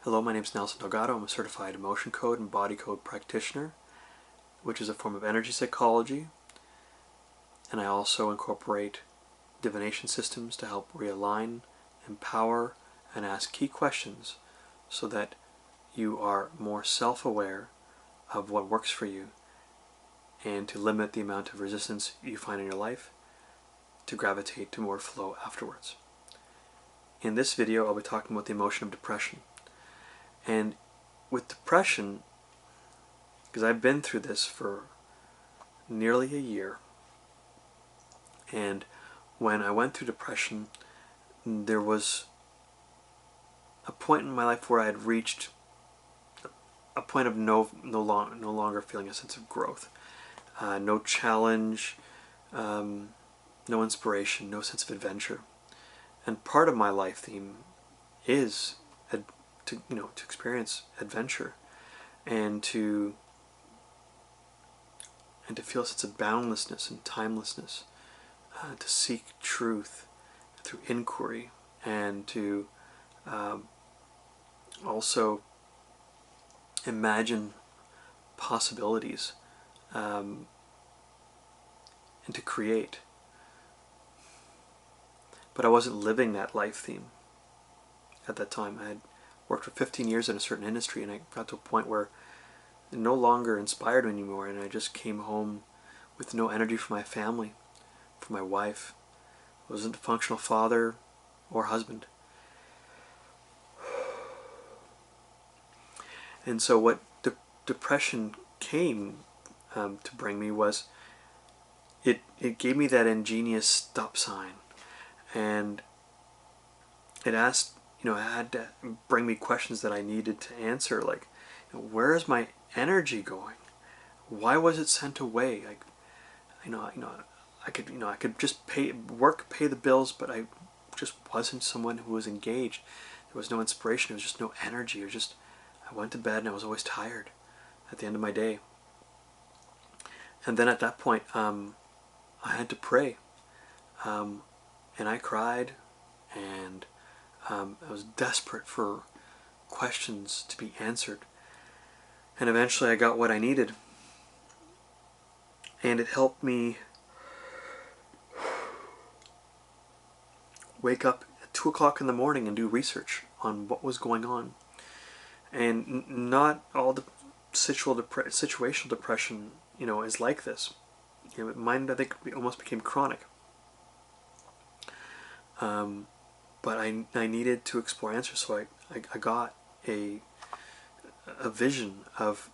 Hello, my name is Nelson Delgado. I'm a certified emotion code and body code practitioner, which is a form of energy psychology, and I also incorporate divination systems to help realign, empower, and ask key questions so that you are more self-aware of what works for you and to limit the amount of resistance you find in your life to gravitate to more flow afterwards. In this video, I'll be talking about the emotion of depression. And with depression, because I've been through this for nearly a year, and when I went through depression, there was a point in my life where I had reached a point of no longer feeling a sense of growth, no challenge, no inspiration, no sense of adventure. And part of my life theme is to experience adventure and to feel a sense of boundlessness and timelessness, to seek truth through inquiry, and to also imagine possibilities, and to create. But I wasn't living that life theme at that time. I had worked for 15 years in a certain industry, and I got to a point where it no longer inspired me anymore, and I just came home with no energy for my family, for my wife. I wasn't a functional father or husband. And so what depression came to bring me was, it gave me that ingenious stop sign, and it asked, it had to bring me questions that I needed to answer, like, where is my energy going? Why was it sent away? Like, I could just pay the bills, but I just wasn't someone who was engaged. There was no inspiration. There was just no energy. I went to bed and I was always tired at the end of my day. And then at that point, I had to pray, and I cried, and I was desperate for questions to be answered. And eventually I got what I needed. And it helped me wake up at 2 o'clock in the morning and do research on what was going on. And not all the situational depression, is like this. Mine, I think, almost became chronic. But I needed to explore answers, so I got a vision of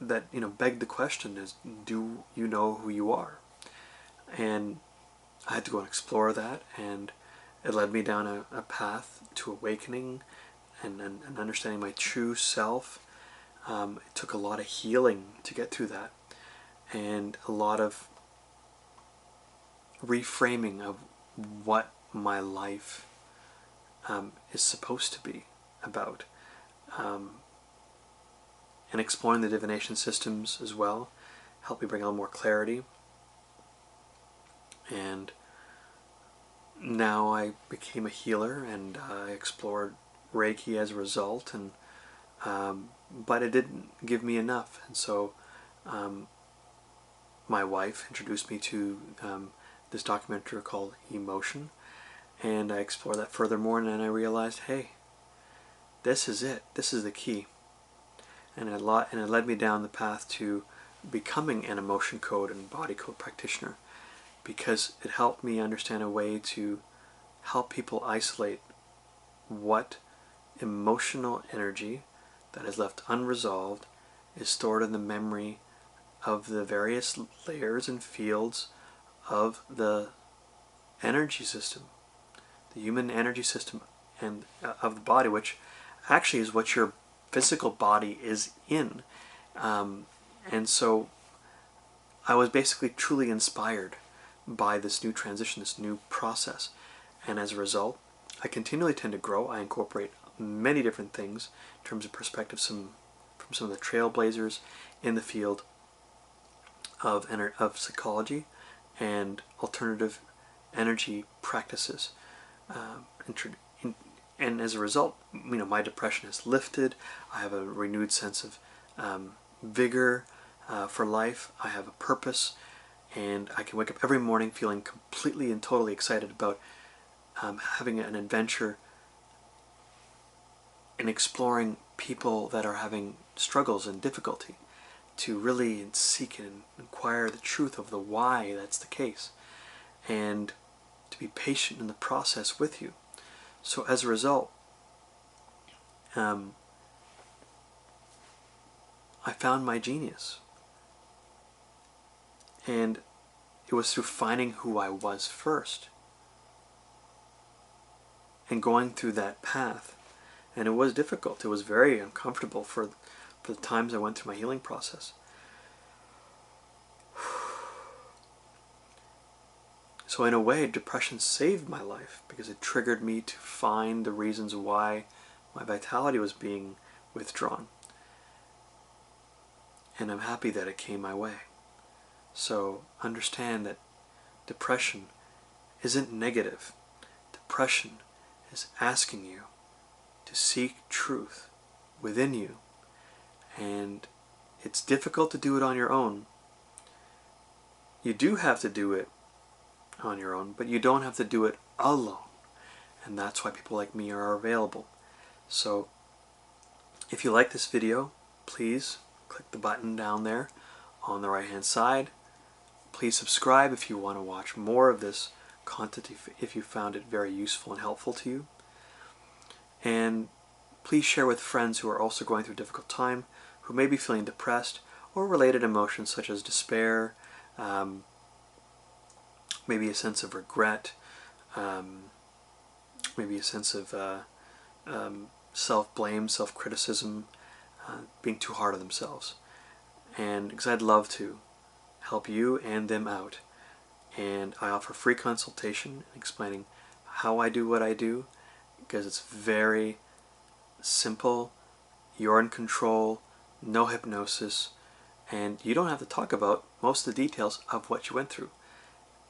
that, begged the question is, do you know who you are? And I had to go and explore that, and it led me down a path to awakening and understanding my true self. It took a lot of healing to get through that, and a lot of reframing of what my life is supposed to be about, and exploring the divination systems as well helped me bring a little more clarity. And now I became a healer, and I explored Reiki as a result, and but it didn't give me enough, and so my wife introduced me to this documentary called Emotion, and I explored that furthermore, and then I realized, hey, this is it. This is the key. And it led me down the path to becoming an emotion code and body code practitioner, because it helped me understand a way to help people isolate what emotional energy that is left unresolved is stored in the memory of the various layers and fields of the energy system, the human energy system, and of the body, which actually is what your physical body is in. And so I was basically truly inspired by this new transition, this new process. And as a result, I continually tend to grow. I incorporate many different things in terms of perspective, from some of the trailblazers in the field of psychology and alternative energy practices, And as a result, my depression has lifted. I have a renewed sense of vigor for life. I have a purpose, and I can wake up every morning feeling completely and totally excited about having an adventure and exploring people that are having struggles and difficulty, to really seek and inquire the truth of the why that's the case, and to be patient in the process with you. So as a result, I found my genius. And it was through finding who I was first and going through that path. And it was difficult. It was very uncomfortable for the times I went through my healing process. So in a way, depression saved my life, because it triggered me to find the reasons why my vitality was being withdrawn. And I'm happy that it came my way. So understand that depression isn't negative. Depression is asking you to seek truth within you. And it's difficult to do it on your own. You do have to do it on your own, but you don't have to do it alone. And that's why people like me are available. So if you like this video, please click the button down there on the right hand side. Please subscribe if you want to watch more of this content, if you found it very useful and helpful to you. And please share with friends who are also going through a difficult time, who may be feeling depressed, or related emotions such as despair, maybe a sense of regret, maybe a sense of self-blame, self-criticism, being too hard on themselves. And because I'd love to help you and them out. And I offer free consultation explaining how I do what I do, because it's very simple. You're in control, no hypnosis, and you don't have to talk about most of the details of what you went through.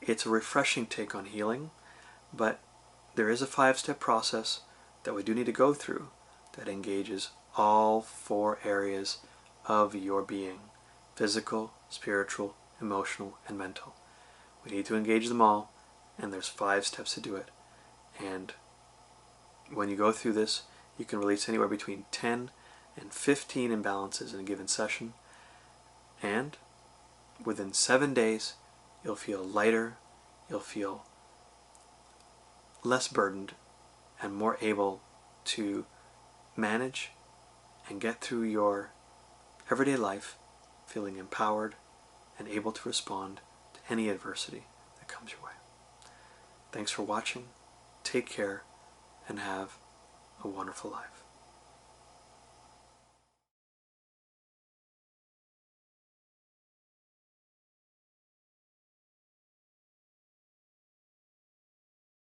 It's a refreshing take on healing, but there is a 5-step process that we do need to go through that engages all 4 areas of your being: physical, spiritual, emotional, and mental. We need to engage them all, and there's 5 steps to do it. And when you go through this, you can release anywhere between 10 and 15 imbalances in a given session, and within 7 days you'll feel lighter, you'll feel less burdened, and more able to manage and get through your everyday life feeling empowered and able to respond to any adversity that comes your way. Thanks for watching, take care, and have a wonderful life.